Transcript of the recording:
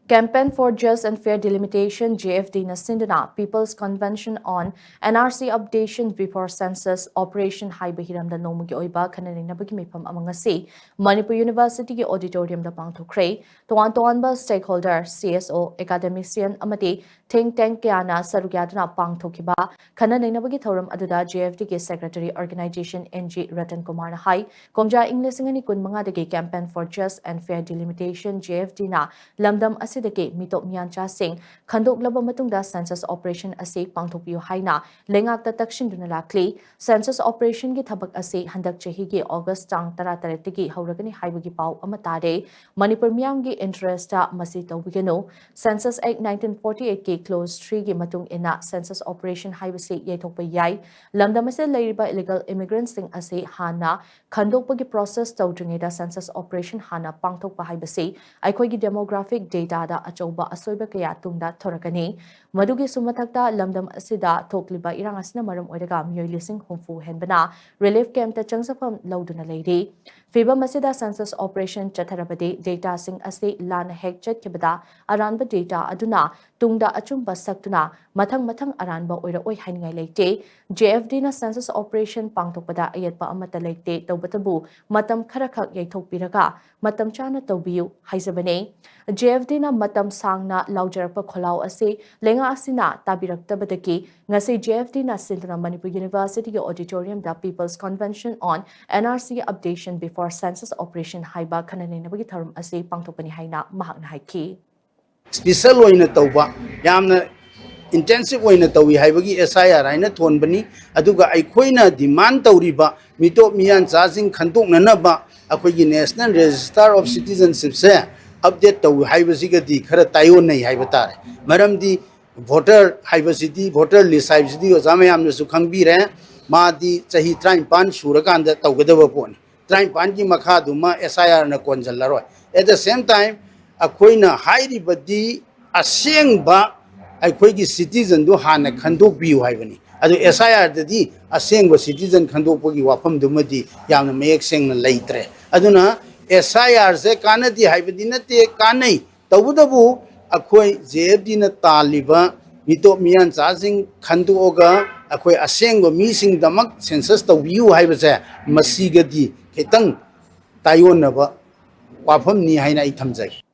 Campaign for Just and Fair Delimitation (JFD) na sinduna People's Convention on NRC Updation Before Census Operation Haiba Hiramda Nomugi Oiba Kananinabagi Meepham among si Manipuri University ki Auditorium da pangthokre Toan Toanba stakeholder CSO academician amati think tank kyana sarugyaduna pangthokiba Kananinabagi Thorum Aduda JFD ki Secretary Organization NG Ratan Kumar na hai Komja Englishingani kun mga dagi Campaign for Just and Fair Delimitation JFD na lamdam Sidake Mitop Miancha Singh, Kandok Laba Matungda Census Operation Ase Pangtokpio Haina, Lengak the Takshin Dunalakli, Census Operation Gitabak Ase Handak Chehigi August Tang Tarataretigi, Hauragani Haibagi Pau Amatade, Manipur Miamgi Interesta Masito Wigano, Census Act 1948 K Close 3 Gi Matung Ina, Census Operation Haibase Yetokpa Yai, Lamdamase Lairiba Illegal Immigrants Sing Ase Hana, Kandok Bagi Process Tautunida Census Operation Hana Pangtokpa Haibase, Aikoigi Demographic Data Achoba Asoiba Kaya Tungda Torakani, Madugi Sumatakta, Lamdam Asida, Tokliba Irangasna Maram Odaga, Myoy Lising Humfu Henbana, Relief Camp the Changsapam Lauduna Lady, Fiba Masida Census Operation Chatarabade, Data Sing Ase Lan Hek Chet Aranba Data Aduna, Tungda Achumba Saktuna, Matang Aranba Oida Oi Hangai Late, JFD na Census Operation Pangtopada Ayatpa Amata Late, Tobatabu, Matam Karakak Yatok Piraga, Matam Chana Tobiu, Haizabane, JFD na Matam Sangna Laujarapa Kolau Ase, Lenga Asina, Tabirak Tabadaki, Ngase JFD na Sintana Manipur University Auditorium da People's Convention on NRC Updation Before Census Operation Haiba Kananabagi Tarum Ase Pangtopani Haina Mahakna Haiki. Special oina tawba yamna intensive oina tawi haibagi SIR aina thonbani aduga aikoina demand tawriba mitop miyan charging khandoknanaba akoigi National Register of Citizenship se update tawi haibasigadi khara tayon nei haibatare maramdi voter haibasidi voter list haibasidi ojamayamna su khangbire madi chahi 35 surakanda tawgadaba poni 35 ki makha duma SIR na konjallaroi at the same time Akoina hairi badi aseng ba akoigi citizen do hana khandok biu haibani adu SIR dadi aseng ba citizen khandok pogi wafam dumadi yamna mayek seng na leitre aduna SIR se kanadi haibadi nate kanai tawudabu akoi JFD na taliba mito miyan charging khandoga akoi aseng go missing damak census to biu haibase masigadi ketang tayon na ba wafam ni haina ithamjai